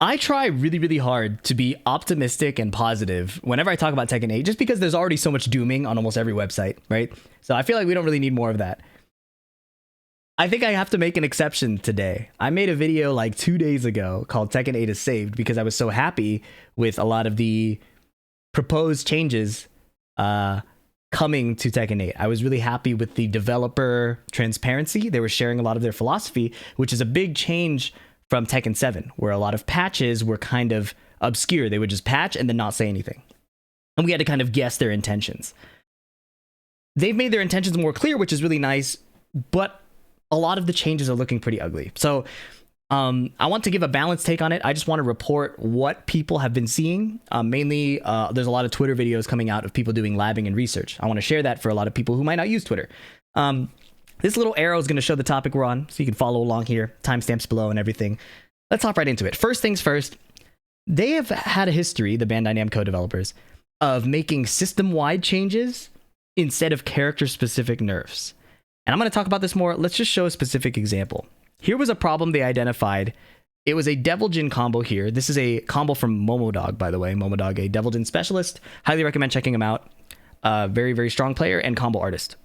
I try really, really hard to be optimistic and positive whenever I talk about Tekken 8, just because there's already so much dooming on almost every website, right? So I feel like we don't really need more of that. I think I have to make an exception today. I made a video like 2 days ago called Tekken 8 is saved because I was so happy with a lot of the proposed changes coming to Tekken 8. I was really happy with the developer transparency. They were sharing a lot of their philosophy, which is a big change from Tekken 7, where a lot of patches were kind of obscure. They would just patch and then not say anything. And we had to kind of guess their intentions. They've made their intentions more clear, which is really nice, but a lot of the changes are looking pretty ugly. So I want to give a balanced take on it. I just want to report what people have been seeing. Mainly, there's a lot of Twitter videos coming out of people doing labbing and research. I want to share that for a lot of people who might not use Twitter. This little arrow is going to show the topic we're on, so you can follow along here. Timestamps below and everything. Let's hop right into it. First things first, they have had a history, the Bandai Namco developers, of making system-wide changes instead of character-specific nerfs. And I'm going to talk about this more. Let's just show a specific example. Here was a problem they identified. It was a Devil Jin combo here. This is a combo from Momodog, by the way. Momodog, a Devil Jin specialist. Highly recommend checking him out. Very, very strong player and combo artist.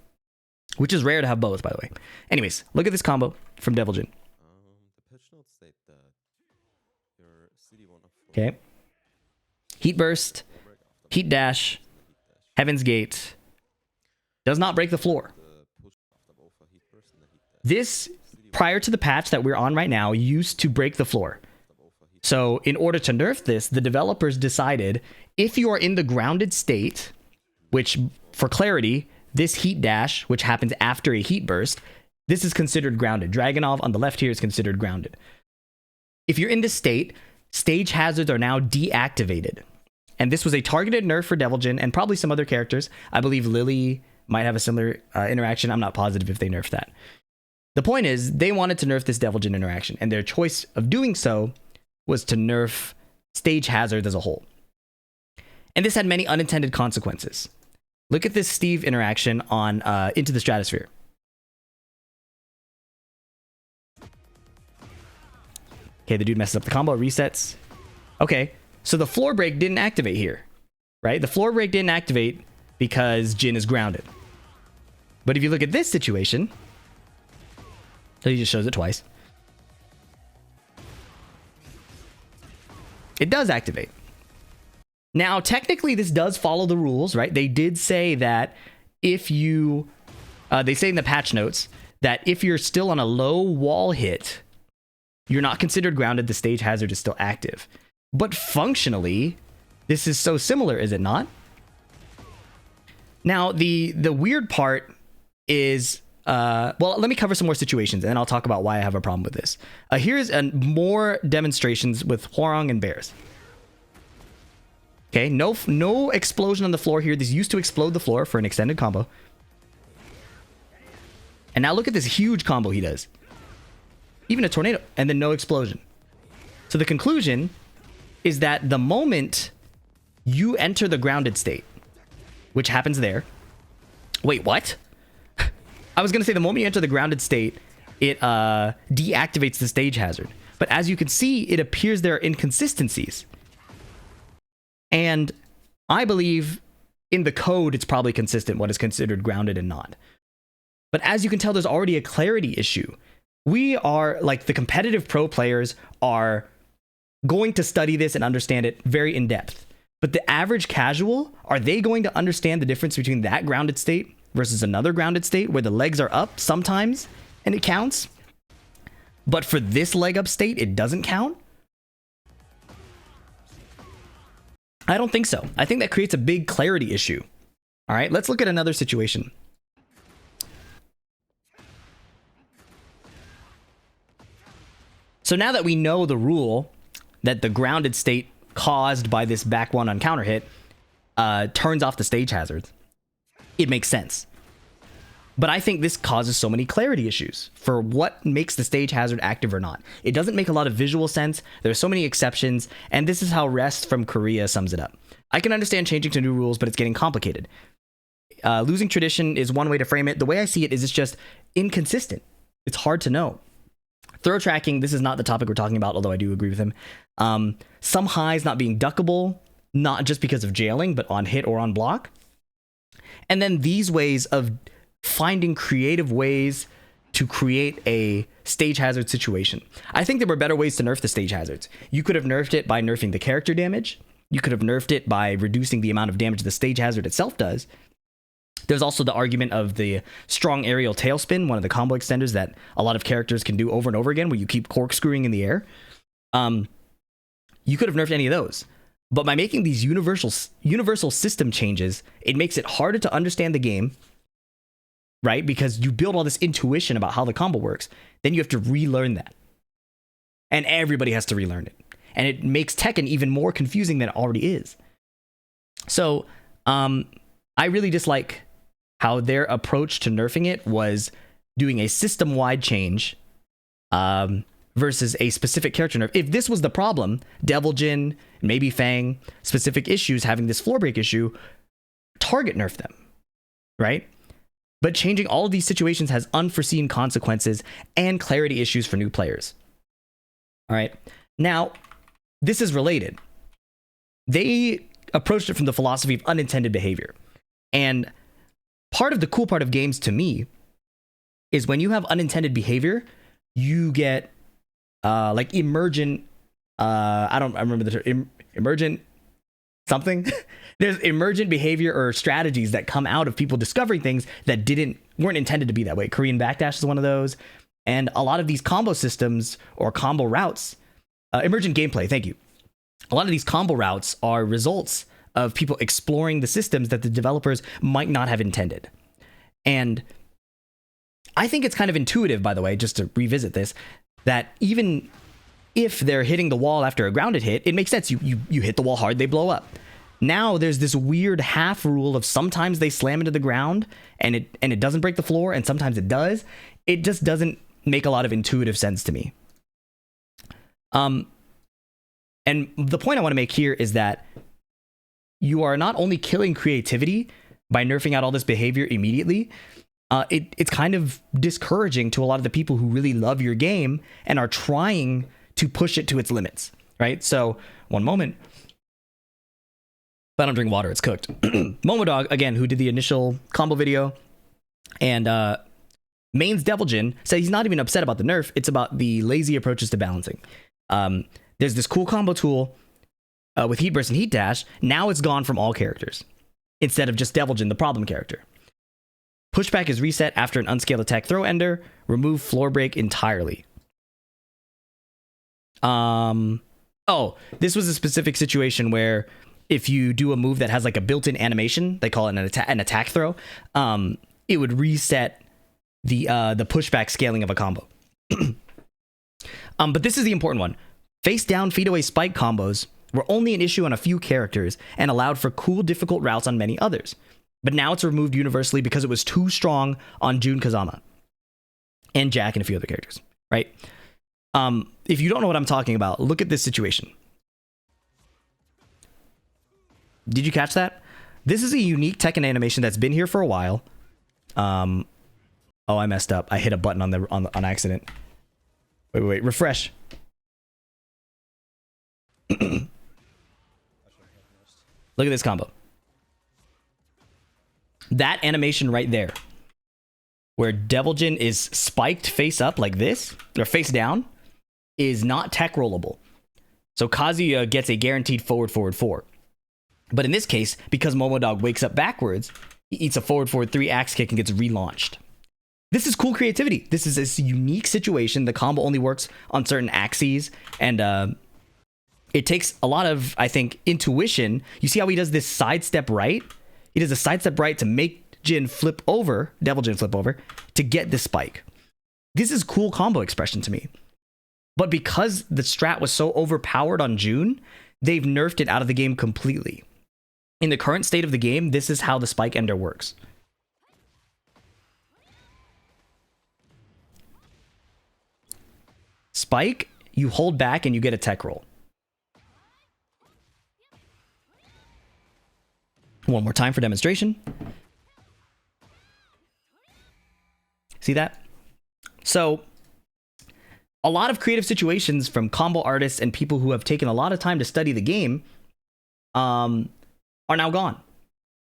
Which is rare to have both, by the way. Anyways, look at this combo from Devil Jin. Okay. Heat Burst, Heat Dash, Heaven's Gate. Does not break the floor. This, prior to the patch that we're on right now, used to break the floor. So in order to nerf this, the developers decided if you are in the grounded state, which for clarity, this Heat Dash, which happens after a Heat Burst, this is considered grounded. Dragonov on the left here is considered grounded. If you're in this state, stage hazards are now deactivated. And this was a targeted nerf for Devil Jin and probably some other characters. I believe Lily might have a similar interaction. I'm not positive if they nerfed that. The point is, they wanted to nerf this Devil Jin interaction, and their choice of doing so was to nerf stage hazards as a whole. And this had many unintended consequences. Look at this Steve interaction on Into the Stratosphere. Okay, the dude messes up the combo, resets. Okay, so the floor break didn't activate here, right? The floor break didn't activate because Jin is grounded. But if you look at this situation, so he just shows it twice. It does activate. Now, technically, this does follow the rules, right? They did say that if you... they say in the patch notes that if you're still on a low wall hit, you're not considered grounded, the stage hazard is still active. But functionally, this is so similar, is it not? Now, the weird part is... well, let me cover some more situations, and then I'll talk about why I have a problem with this. Here's more demonstrations with Hwoarang and Bears. Okay, no explosion on the floor here. This used to explode the floor for an extended combo. And now look at this huge combo he does. Even a tornado, and then no explosion. So the conclusion is that the moment you enter the grounded state, which happens there... Wait, what? I was going to say the moment you enter the grounded state, it deactivates the stage hazard. But as you can see, it appears there are inconsistencies. And I believe in the code, it's probably consistent what is considered grounded and not. But as you can tell, there's already a clarity issue. We are, like, the competitive pro players are going to study this and understand it very in depth. But the average casual, are they going to understand the difference between that grounded state versus another grounded state where the legs are up sometimes and it counts, but for this leg up state, it doesn't count? I don't think so. I think that creates a big clarity issue. All right, let's look at another situation. So now that we know the rule that the grounded state caused by this back one on counter hit turns off the stage hazards, it makes sense. But I think this causes so many clarity issues for what makes the stage hazard active or not. It doesn't make a lot of visual sense. There's so many exceptions, and this is how Rest from Korea sums it up. I can understand changing to new rules, but it's getting complicated. Losing tradition is one way to frame it. The way I see it is it's just inconsistent. It's hard to know. Throw tracking, this is not the topic we're talking about, although I do agree with him. Some highs not being duckable, not just because of jailing, but on hit or on block. And then these ways of finding creative ways to create a stage hazard situation. I think there were better ways to nerf the stage hazards. You could have nerfed it by nerfing the character damage. You could have nerfed it by reducing the amount of damage the stage hazard itself does. There's also the argument of the strong aerial tailspin, one of the combo extenders that a lot of characters can do over and over again, where you keep corkscrewing in the air. You could have nerfed any of those. But by making these universal system changes, it makes it harder to understand the game, right? Because you build all this intuition about how the combo works. Then you have to relearn that. And everybody has to relearn it. And it makes Tekken even more confusing than it already is. So, I really dislike how their approach to nerfing it was doing a system-wide change versus a specific character nerf. If this was the problem, Devil Jin, maybe Fang, specific issues having this floor break issue, target nerf them, right? But changing all of these situations has unforeseen consequences and clarity issues for new players. All right. Now, this is related. They approached it from the philosophy of unintended behavior. And part of the cool part of games to me is when you have unintended behavior, you get like emergent, I remember the term, emergent something. There's emergent behavior or strategies that come out of people discovering things that weren't intended to be that way. Korean backdash is one of those. And a lot of these combo systems or combo routes, emergent gameplay, thank you. A lot of these combo routes are results of people exploring the systems that the developers might not have intended. And I think it's kind of intuitive, by the way, just to revisit this, that even if they're hitting the wall after a grounded hit, it makes sense. You hit the wall hard, they blow up. Now there's this weird half rule of sometimes they slam into the ground and it doesn't break the floor, and sometimes it does. It just doesn't make a lot of intuitive sense to me. And the point I want to make here is that you are not only killing creativity by nerfing out all this behavior immediately, it's kind of discouraging to a lot of the people who really love your game and are trying to push it to its limits, right? So, one moment. If I don't drink water, it's cooked. Momodog, again, who did the initial combo video, and Main's Deviljin, said he's not even upset about the nerf, it's about the lazy approaches to balancing. There's this cool combo tool with Heat Burst and Heat Dash. Now it's gone from all characters, instead of just Deviljin, the problem character. Pushback is reset after an unscaled attack throw ender. Remove floor break entirely. Oh, this was a specific situation where if you do a move that has like a built-in animation, they call it an attack throw, it would reset the pushback scaling of a combo. But this is the important one. Face down, feed away spike combos were only an issue on a few characters and allowed for cool, difficult routes on many others. But now it's removed universally because it was too strong on Jun Kazama and Jack and a few other characters, right? If you don't know what I'm talking about, look at this situation. Did you catch that? This is a unique Tekken animation that's been here for a while. Oh, I messed up. I hit a button on accident. Wait, refresh. Look at this combo. That animation right there, where Deviljin is spiked face up like this, or face down, is not tech rollable. So Kazuya gets a guaranteed forward 4. But in this case, because Momodog wakes up backwards, he eats a forward 3 axe kick and gets relaunched. This is cool creativity. This is a unique situation. The combo only works on certain axes, and it takes a lot of, I think, intuition. You see how he does this sidestep right? He does a sidestep right to make Deviljin flip over, to get this spike. This is cool combo expression to me. But because the strat was so overpowered on Jun, they've nerfed it out of the game completely. In the current state of the game, this is how the spike ender works. Spike, you hold back and you get a tech roll. One more time for demonstration. See that? So a lot of creative situations from combo artists and people who have taken a lot of time to study the game are now gone.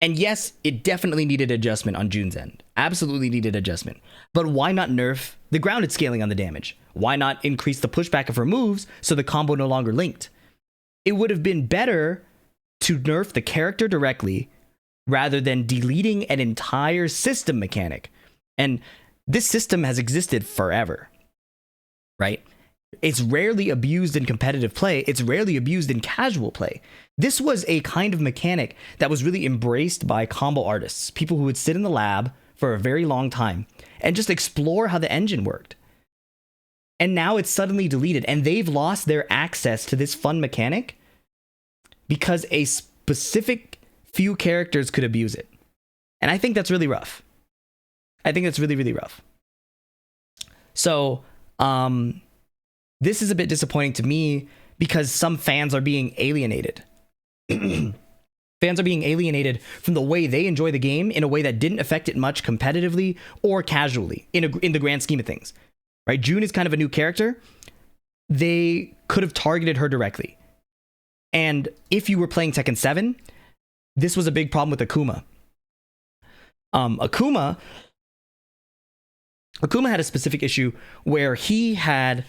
And yes, it definitely needed adjustment on June's end. Absolutely needed adjustment. But why not nerf the grounded scaling on the damage? Why not increase the pushback of her moves so the combo no longer linked? It would have been better to nerf the character directly rather than deleting an entire system mechanic. And this system has existed forever, right? It's rarely abused in competitive play. It's rarely abused in casual play. This was a kind of mechanic that was really embraced by combo artists, people who would sit in the lab for a very long time and just explore how the engine worked. And now it's suddenly deleted, and they've lost their access to this fun mechanic because a specific few characters could abuse it. And I think that's really rough. I think that's really, really rough. So, this is a bit disappointing to me because some fans are being alienated. Fans are being alienated from the way they enjoy the game in a way that didn't affect it much competitively or casually in the grand scheme of things. Right? June is kind of a new character. They could have targeted her directly. And if you were playing Tekken 7, this was a big problem with Akuma. Akuma had a specific issue where he had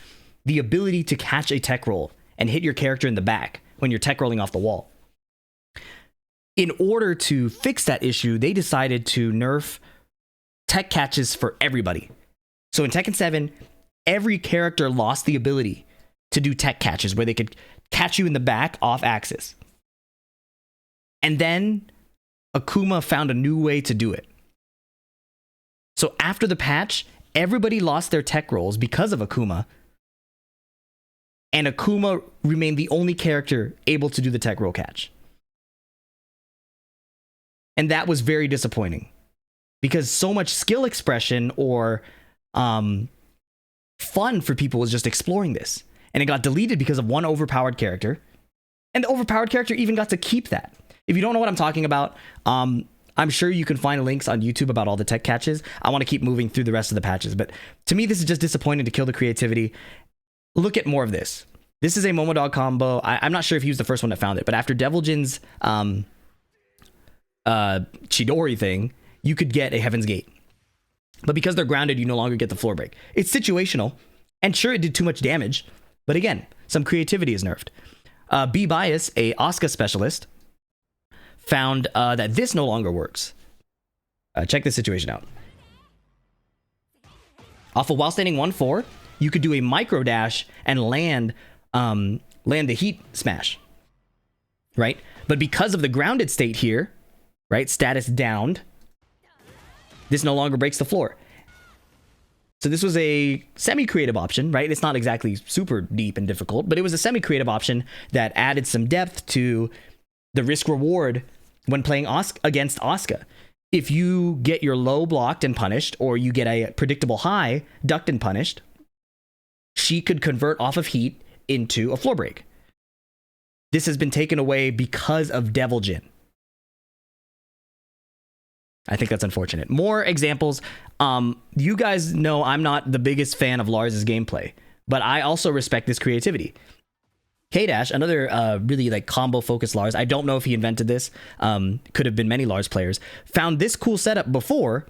the ability to catch a tech roll and hit your character in the back when you're tech rolling off the wall. In order to fix that issue, they decided to nerf tech catches for everybody. So in Tekken 7, every character lost the ability to do tech catches where they could catch you in the back off axis. And then Akuma found a new way to do it. So after the patch, everybody lost their tech rolls because of Akuma. And Akuma remained the only character able to do the tech roll catch. And that was very disappointing because so much skill expression or fun for people was just exploring this. And it got deleted because of one overpowered character. And the overpowered character even got to keep that. If you don't know what I'm talking about, I'm sure you can find links on YouTube about all the tech catches. I want to keep moving through the rest of the patches. But to me, this is just disappointing to kill the creativity. Look at more of this. This is a Momodog combo. I'm not sure if he was the first one that found it, but after Deviljin's Chidori thing, you could get a Heaven's Gate. But because they're grounded, you no longer get the floor break. It's situational, and sure, it did too much damage, but again, some creativity is nerfed. B-Bias, a Asuka specialist, found that this no longer works. Check this situation out. Off of while standing 1-4, you could do a micro dash and land the heat smash, right? But because of the grounded state here, right, status downed, this no longer breaks the floor. So this was a semi-creative option, right? It's not exactly super deep and difficult, but it was a semi-creative option that added some depth to the risk-reward when playing against Asuka. If you get your low blocked and punished, or you get a predictable high ducked and punished, she could convert off of heat into a floor break. This has been taken away because of Deviljin. I think that's unfortunate. More examples. You guys know I'm not the biggest fan of Lars's gameplay, but I also respect this creativity. K-Dash, another really like combo focused Lars, I don't know if he invented this, could have been many Lars players, found this cool setup before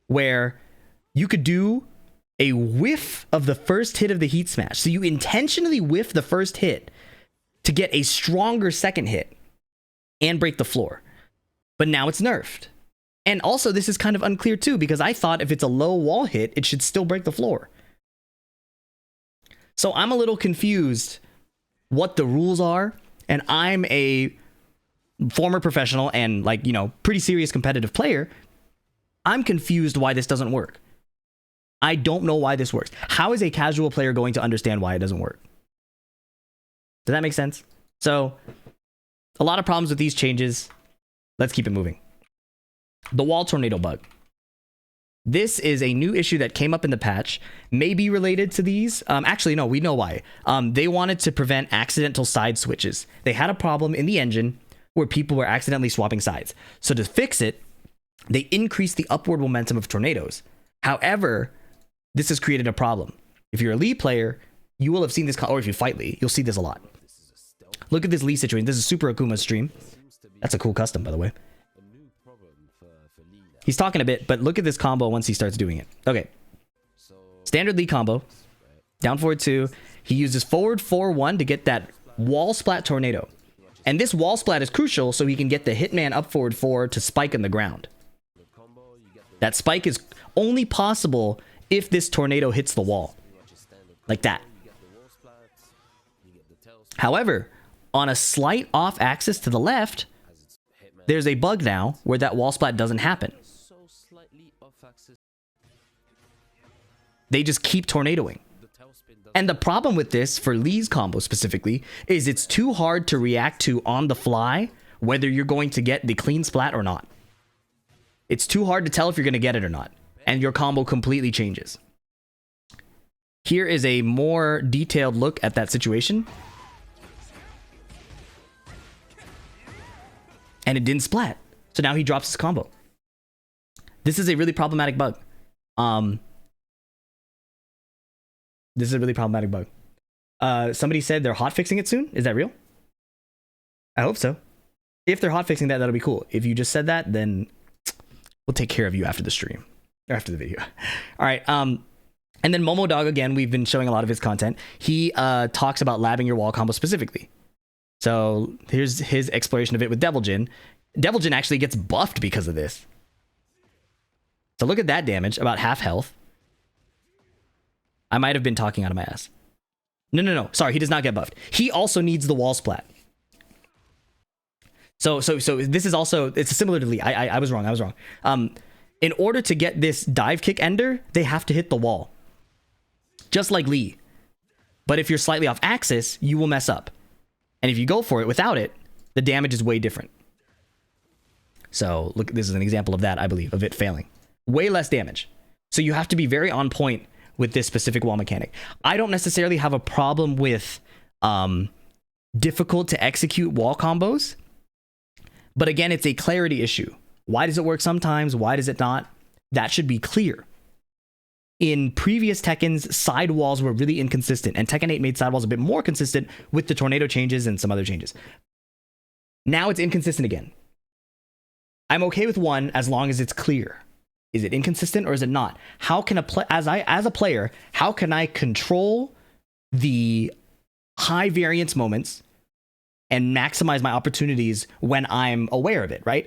where you could do a whiff of the first hit of the heat smash. So you intentionally whiff the first hit to get a stronger second hit and break the floor. But now it's nerfed. And also this is kind of unclear too, because I thought if it's a low wall hit, it should still break the floor. So I'm a little confused what the rules are, and I'm a former professional and like, you know, pretty serious competitive player. I'm confused why this doesn't work. I don't know why this works. How is a casual player going to understand why it doesn't work? Does that make sense? So a lot of problems with these changes. Let's keep it moving. The wall tornado bug. This is a new issue that came up in the patch, may be related to these. Actually, no, we know why. They wanted to prevent accidental side switches. They had a problem in the engine where people were accidentally swapping sides. So to fix it, they increased the upward momentum of tornadoes. However, this has created a problem. If you're a Lee player, you will have seen this, or if you fight Lee, you'll see this a lot. Look at this Lee situation. This is Super Akuma's stream. That's a cool custom, by the way. He's talking a bit, but look at this combo once he starts doing it. Okay. Standard Lee combo. Down forward 2. He uses forward 4-1 to get that wall splat tornado. And this wall splat is crucial so he can get the hitman up forward 4 to spike on the ground. That spike is only possible if this tornado hits the wall. Like that. However, on a slight off axis to the left, there's a bug now where that wall splat doesn't happen. They just keep tornadoing. And the problem with this, for Lee's combo specifically, is it's too hard to react to on the fly whether you're going to get the clean splat or not. It's too hard to tell if you're going to get it or not. And your combo completely changes. Here is a more detailed look at that situation. And it didn't splat. So now he drops his combo. This is a really problematic bug. This is a really problematic bug. Somebody said they're hotfixing it soon. Is that real? I hope so. If they're hotfixing that, that'll be cool. If you just said that, then we'll take care of you after the stream. Or after the video. All right. And then Momo Dog, again, we've been showing a lot of his content. He talks about labbing your wall combo specifically. So here's his exploration of it with Devil Jin. Devil Jin actually gets buffed because of this. So look at that damage, about half health. I might have been talking out of my ass. No. Sorry, he does not get buffed. He also needs the wall splat. So this is also, it's similar to Lee. I was wrong. In order to get this dive kick ender, they have to hit the wall. Just like Lee. But if you're slightly off axis, you will mess up. And if you go for it without it, the damage is way different. So look, this is an example of that, I believe, of it failing. Way less damage. So you have to be very on point with this specific wall mechanic. I don't necessarily have a problem with difficult to execute wall combos. But again, it's a clarity issue. Why does it work sometimes? Why does it not? That should be clear. In previous Tekkens, side walls were really inconsistent, and Tekken 8 made side walls a bit more consistent with the tornado changes and some other changes. Now it's inconsistent again. I'm okay with one as long as it's clear. Is it inconsistent or is it not? How can as a player, how can I control the high variance moments and maximize my opportunities when I'm aware of it, right?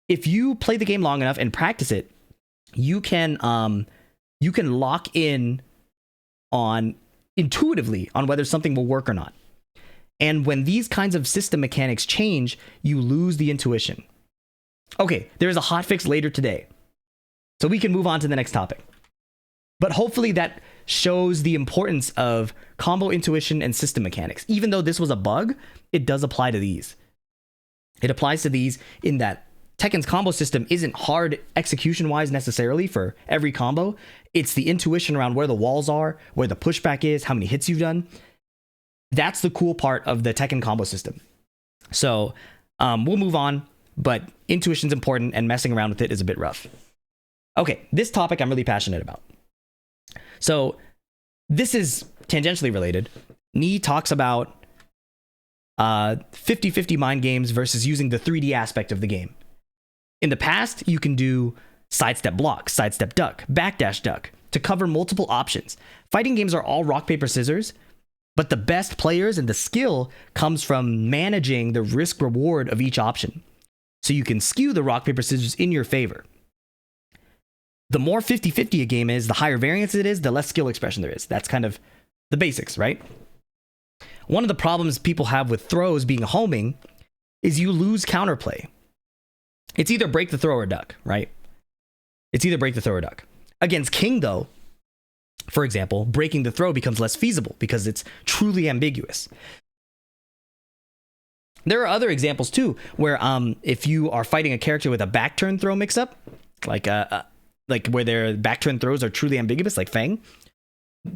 If you play the game long enough and practice it, you can lock in on intuitively on whether something will work or not. And when these kinds of system mechanics change, you lose the intuition. Okay, there is a hotfix later today, so we can move on to the next topic. But hopefully that shows the importance of combo intuition and system mechanics. Even though this was a bug, it does apply to these. It applies to these in that Tekken's combo system isn't hard execution-wise necessarily for every combo. It's the intuition around where the walls are, where the pushback is, how many hits you've done. That's the cool part of the Tekken combo system. So we'll move on, but intuition's important and messing around with it is a bit rough. Okay, this topic I'm really passionate about. So this is tangentially related. Nee talks about 50-50 mind games versus using the 3D aspect of the game. In the past, you can do sidestep block, sidestep duck, backdash duck to cover multiple options. Fighting games are all rock, paper, scissors, but the best players and the skill comes from managing the risk reward of each option. So you can skew the rock, paper, scissors in your favor. The more 50-50 a game is, the higher variance it is, the less skill expression there is. That's kind of the basics, right? One of the problems people have with throws being homing is you lose counterplay. It's either break the throw or duck, right? It's either break the throw or duck. Against King, though, for example, breaking the throw becomes less feasible because it's truly ambiguous. There are other examples, too, where if you are fighting a character with a back turn throw mix-up, like where their back turn throws are truly ambiguous, like Fang,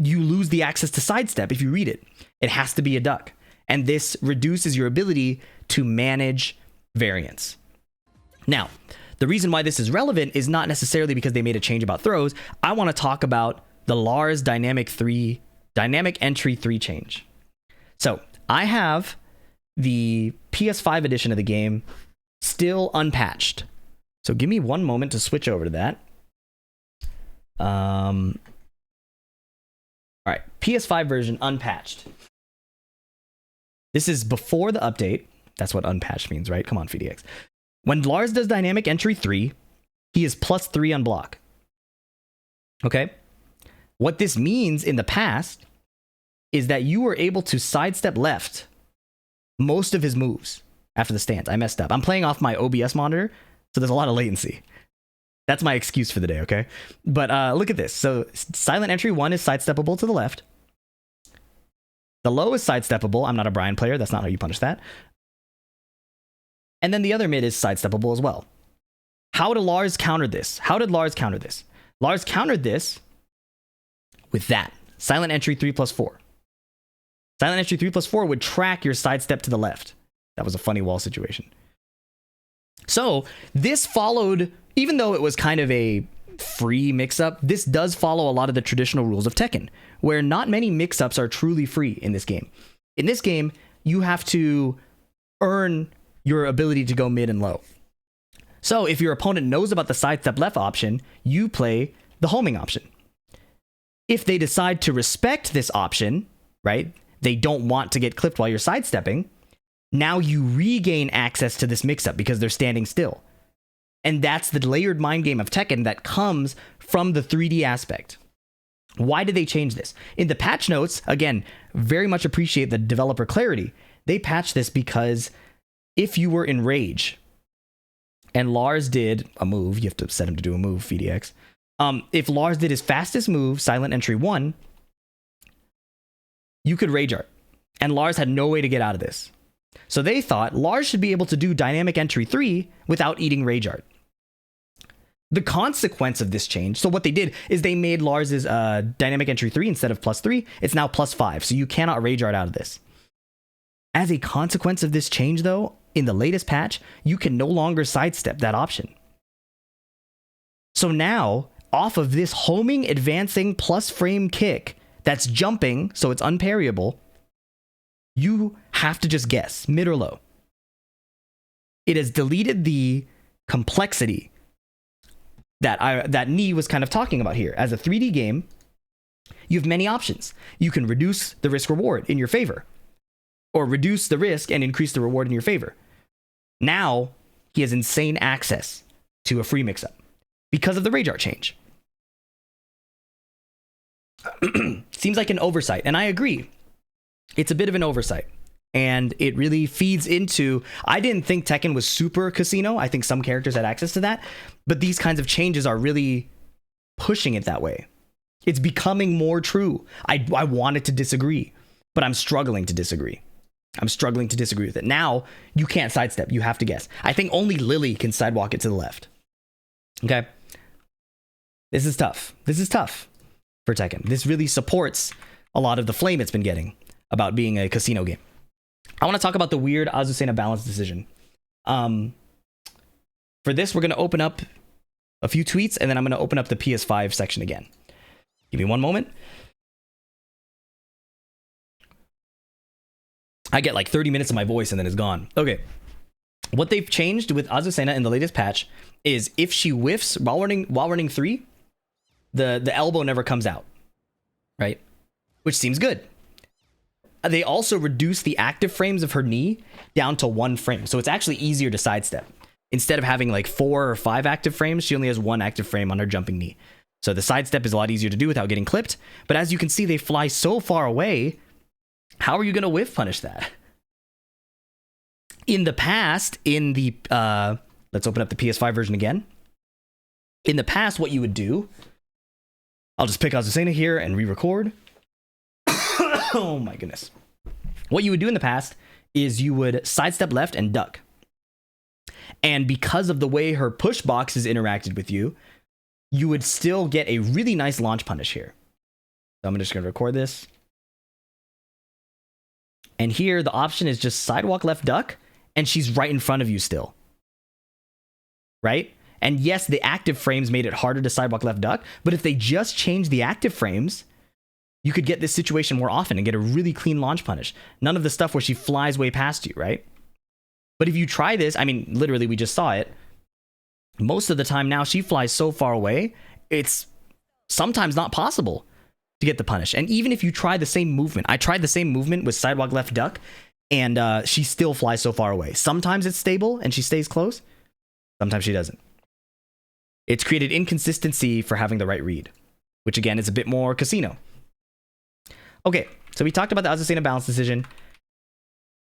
you lose the access to sidestep if you read it. It has to be a duck. And this reduces your ability to manage variance. Now, the reason why this is relevant is not necessarily because they made a change about throws. I want to talk about the Lars dynamic entry 3 change. So I have the PS5 edition of the game still unpatched. So give me one moment to switch over to that. All right, PS5 version unpatched. This is before the update. That's what unpatched means, right? Come on, PhiDX. When Lars does dynamic entry 3, he is +3 on block. Okay? What this means in the past is that you were able to sidestep left most of his moves after the stance. I messed up. I'm playing off my OBS monitor, so there's a lot of latency. That's my excuse for the day, okay? But look at this. So silent entry 1 is sidesteppable to the left. The low is sidesteppable. I'm not a Brian player. That's not how you punish that. And then the other mid is sidesteppable as well. How did Lars counter this? Lars countered this with that. Silent entry 3+4. Silent entry 3+4 would track your sidestep to the left. That was a funny wall situation. So this followed, even though it was kind of a free mix-up, this does follow a lot of the traditional rules of Tekken, where not many mix-ups are truly free in this game. In this game, you have to earn your ability to go mid and low. So if your opponent knows about the sidestep left option, you play the homing option. If they decide to respect this option, right, they don't want to get clipped while you're sidestepping, now you regain access to this mix-up because they're standing still. And that's the layered mind game of Tekken that comes from the 3D aspect. Why did they change this? In the patch notes, again, very much appreciate the developer clarity. They patched this because if you were in rage and Lars did a move, you have to set him to do a move, PhiDX. If Lars did his fastest move, silent entry 1, you could rage art. And Lars had no way to get out of this. So they thought Lars should be able to do dynamic entry 3 without eating rage art. The consequence of this change, so what they did is they made Lars's dynamic entry 3 instead of +3, it's now +5, so you cannot rage art out of this. As a consequence of this change, though, in the latest patch, you can no longer sidestep that option. So now, off of this homing, advancing, plus frame kick that's jumping, so it's unparryable, you have to just guess, mid or low. It has deleted the complexity that Nee was kind of talking about here. As a 3D game, you have many options. You can reduce the risk reward in your favor, or reduce the risk and increase the reward in your favor. Now, he has insane access to a free mix-up because of the rage art change. Seems like an oversight, and I agree. It's a bit of an oversight, and it really feeds into... I didn't think Tekken was super casino. I think some characters had access to that, but these kinds of changes are really pushing it that way. It's becoming more true. I wanted to disagree, but I'm struggling to disagree. I'm struggling to disagree with it. Now, you can't sidestep. You have to guess. I think only Lily can sidewalk it to the left. Okay? This is tough. This is tough for Tekken. This really supports a lot of the flame it's been getting about being a casino game. I want to talk about the weird Azucena balance decision. For this, we're going to open up a few tweets, and then I'm going to open up the PS5 section again. Give me one moment. I get like 30 minutes of my voice and then it's gone. Okay. What they've changed with Azucena in the latest patch is if she whiffs while running 3, the elbow never comes out. Right? Which seems good. They also reduce the active frames of her knee down to 1 frame. So it's actually easier to sidestep. Instead of having like 4 or 5 active frames, she only has 1 active frame on her jumping knee. So the sidestep is a lot easier to do without getting clipped. But as you can see, they fly so far away. How are you going to whiff punish that? In the past, in the... let's open up the PS5 version again. In the past, what you would do... I'll just pick Azucena here and re-record. Oh my goodness. What you would do in the past is you would sidestep left and duck. And because of the way her push boxes interacted with you, you would still get a really nice launch punish here. So I'm just going to record this. And here, the option is just sidewalk left duck, and she's right in front of you still. Right? And yes, the active frames made it harder to sidewalk left duck, but if they just change the active frames, you could get this situation more often and get a really clean launch punish. None of the stuff where she flies way past you, right? But if you try this, I mean, literally, we just saw it. Most of the time now, she flies so far away, it's sometimes not possible to get the punish. And even if you try the same movement, I tried the same movement with sidewalk left duck, and she still flies so far away. Sometimes it's stable and she stays close. Sometimes she doesn't. It's created inconsistency for having the right read, which again is a bit more casino. Okay, so we talked about the Azucena balance decision.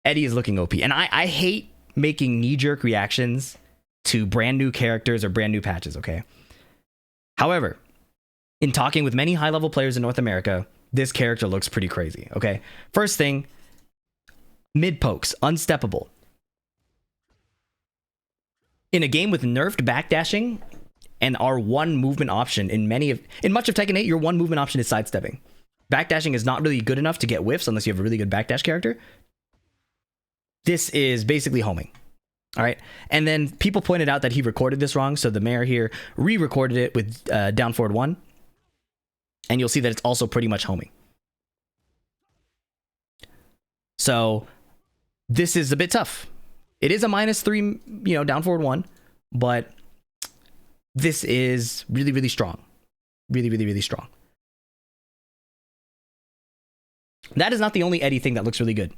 Eddy is looking OP. And I hate making knee-jerk reactions to brand new characters or brand new patches, okay? However, in talking with many high-level players in North America, this character looks pretty crazy, okay? First thing, mid pokes, unsteppable. In a game with nerfed backdashing and our one movement option in much of Tekken 8, your one movement option is sidestepping. Backdashing is not really good enough to get whiffs unless you have a really good backdash character. This is basically homing. All right. And then people pointed out that he recorded this wrong. So the mayor here re-recorded it with down forward 1. And you'll see that it's also pretty much homing. So this is a bit tough. It is a -3, down forward 1. But this is really, really strong. Really, really, really strong. That is not the only Eddy thing that looks really good.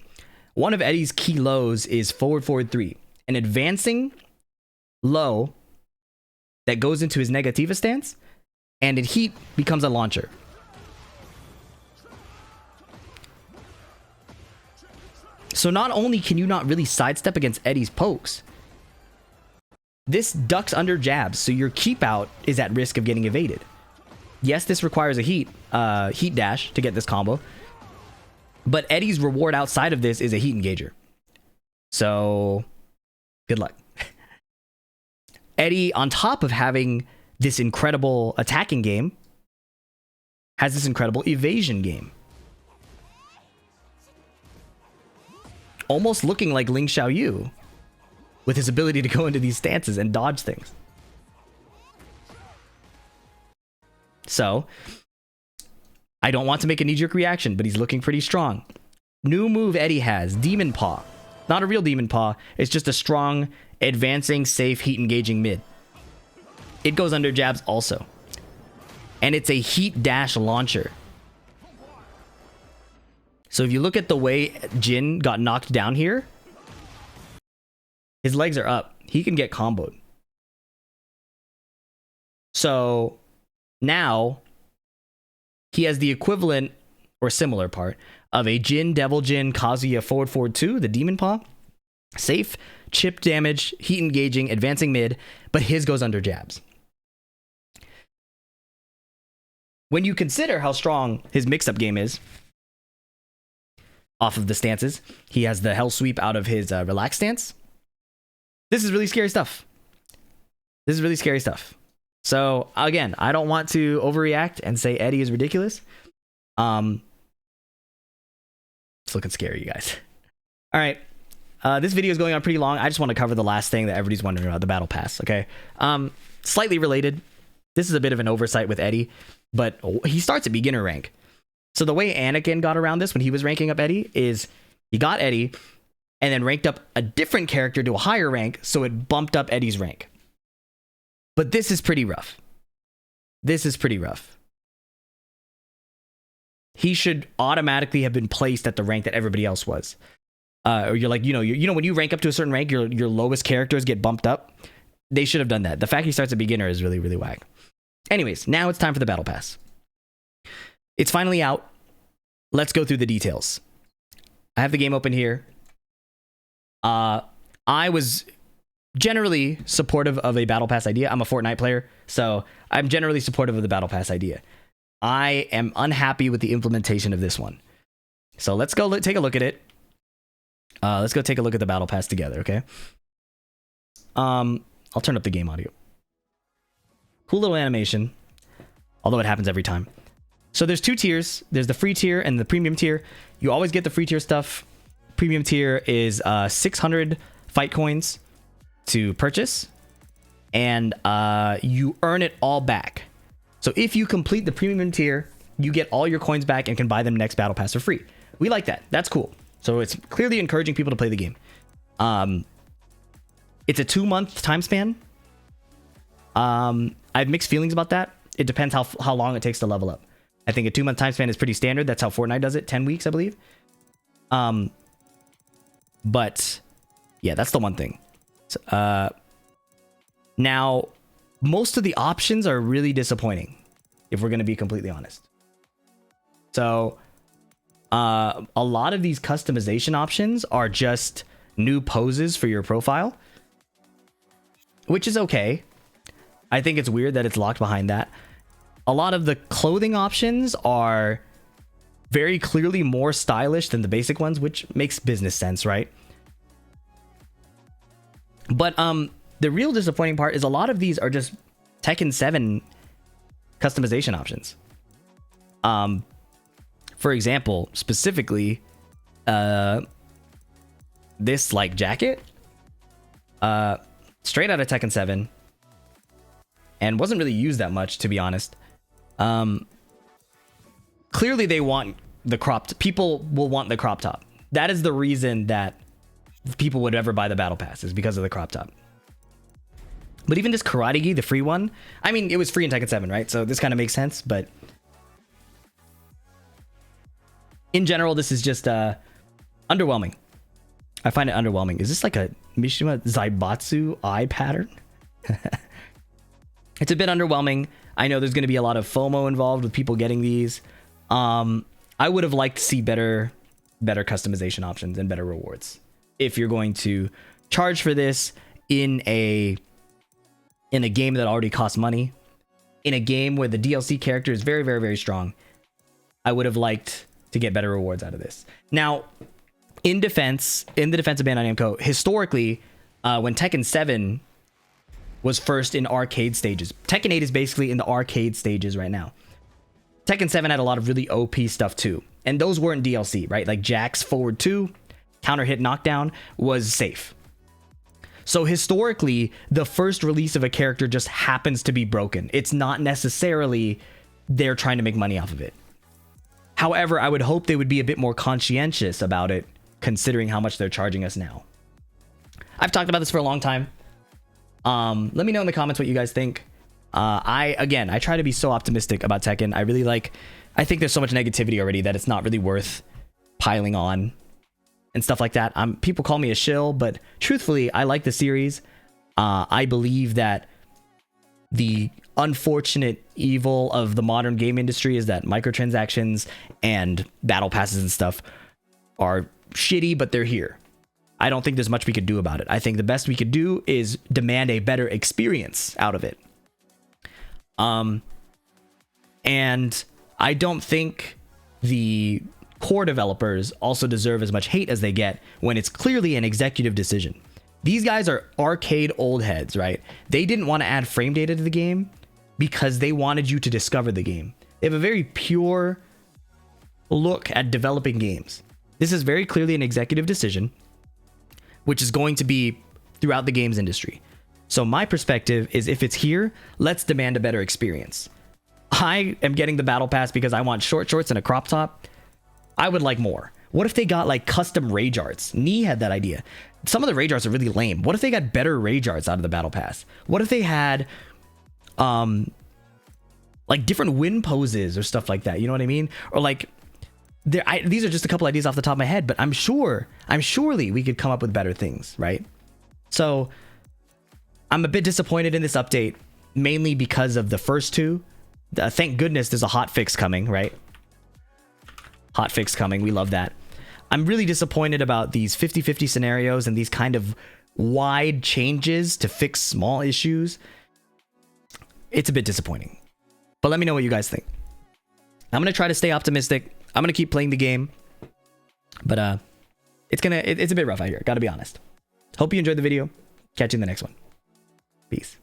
One of Eddy's key lows is forward 3, an advancing low that goes into his negativa stance, and in heat becomes a launcher. So not only can you not really sidestep against Eddy's pokes, this ducks under jabs, so your keep out is at risk of getting evaded. Yes, this requires a heat dash to get this combo, but Eddy's reward outside of this is a heat engager. So, good luck. Eddy, on top of having this incredible attacking game, has this incredible evasion game. Almost looking like Ling Xiaoyu with his ability to go into these stances and dodge things. So, I don't want to make a knee-jerk reaction, but he's looking pretty strong. New move Eddy has, Demon Paw. Not a real Demon Paw, it's just a strong, advancing, safe, heat-engaging mid. It goes under jabs also. And it's a heat dash launcher. So if you look at the way Jin got knocked down here, his legs are up. He can get comboed. So now he has the equivalent or similar part of a Jin, Devil Jin, Kazuya forward 2, the Demon Paw. Safe, chip damage, heat engaging, advancing mid, but his goes under jabs. When you consider how strong his mix-up game is, off of the stances, he has the Hell Sweep out of his relaxed stance. This is really scary stuff. This is really scary stuff. So again, I don't want to overreact and say Eddy is ridiculous. It's looking scary, you guys. All right. This video is going on pretty long. I just want to cover the last thing that everybody's wondering about, the battle pass. Okay. Slightly related. This is a bit of an oversight with Eddy, but he starts at beginner rank. So the way Anakin got around this when he was ranking up Eddy is he got Eddy and then ranked up a different character to a higher rank, so it bumped up Eddy's rank. But this is pretty rough. This is pretty rough. He should automatically have been placed at the rank that everybody else was. Or you're like, when you rank up to a certain rank, your lowest characters get bumped up. They should have done that. The fact he starts at beginner is really, really whack. Anyways, now it's time for the battle pass. It's finally out. Let's go through the details. I have the game open here. I was generally supportive of a battle pass idea. I'm a Fortnite player, so I'm generally supportive of the battle pass idea. I am unhappy with the implementation of this one. So let's go take a look at it. Let's go take a look at the battle pass together, okay? I'll turn up the game audio. Cool little animation, although it happens every time. So there's 2 tiers. There's the free tier and the premium tier. You always get the free tier stuff. Premium tier is 600 fight coins to purchase. and you earn it all back. So if you complete the premium tier, you get all your coins back and can buy them next battle pass for free. We like that. That's cool. So it's clearly encouraging people to play the game. It's a 2-month time span. I have mixed feelings about that. It depends how long it takes to level up. I think a 2-month time span is pretty standard. That's how Fortnite does it. 10 weeks, I believe. But yeah, that's the one thing. Now, most of the options are really disappointing, if we're going to be completely honest. So a lot of these customization options are just new poses for your profile, which is okay. I think it's weird that it's locked behind that. A lot of the clothing options are very clearly more stylish than the basic ones, which makes business sense, right? But the real disappointing part is a lot of these are just Tekken 7 customization options. For example, specifically, this like jacket, straight out of Tekken 7, and wasn't really used that much, to be honest. Clearly they want the cropped, people will want the crop top. That is the reason that people would ever buy the battle pass, is because of the crop top. But even this Karate Gi, the free one, I mean, it was free in Tekken 7, right? So this kind of makes sense, but in general, this is just underwhelming. I find it underwhelming. Is this like a Mishima Zaibatsu eye pattern? It's a bit underwhelming. I know there's going to be a lot of FOMO involved with people getting these. I would have liked to see better customization options and better rewards. If you're going to charge for this in a game that already costs money, in a game where the DLC character is very, very, very strong, I would have liked to get better rewards out of this. Now, in the defense of Bandai Namco, historically, when Tekken 7 was first in arcade stages, Tekken 8 is basically in the arcade stages right now. Tekken 7 had a lot of really OP stuff too, and those weren't DLC, right? Like Jack's forward 2, counter hit knockdown was safe. So historically, the first release of a character just happens to be broken. It's not necessarily they're trying to make money off of it. However, I would hope they would be a bit more conscientious about it, considering how much they're charging us now. I've talked about this for a long time. Let me know in the comments what you guys think. I try to be so optimistic about Tekken. I think there's so much negativity already that it's not really worth piling on and stuff like that. People call me a shill, but truthfully, I like the series. I believe that the unfortunate evil of the modern game industry is that microtransactions and battle passes and stuff are shitty, but they're here. I don't think there's much we could do about it. I think the best we could do is demand a better experience out of it. And I don't think the core developers also deserve as much hate as they get when it's clearly an executive decision. These guys are arcade old heads, right? They didn't want to add frame data to the game because they wanted you to discover the game. They have a very pure look at developing games. This is very clearly an executive decision, which is going to be throughout the games industry. So my perspective is, if it's here, let's demand a better experience. I am getting the battle pass because I want short shorts and a crop top. I would like more. What if they got like custom rage arts? Nee had that idea. Some of the rage arts are really lame. What if they got better rage arts out of the battle pass? What if they had like different win poses or stuff like that? You know what I mean? Or like, these are just a couple ideas off the top of my head, but I'm surely we could come up with better things, right? So I'm a bit disappointed in this update, mainly because of the first two. Thank goodness there's a hotfix coming, right? Hotfix coming. We love that. I'm really disappointed about these 50-50 scenarios and these kind of wide changes to fix small issues. It's a bit disappointing. But let me know what you guys think. I'm going to try to stay optimistic. I'm going to keep playing the game. But it's a bit rough out here, got to be honest. Hope you enjoyed the video. Catch you in the next one. Peace.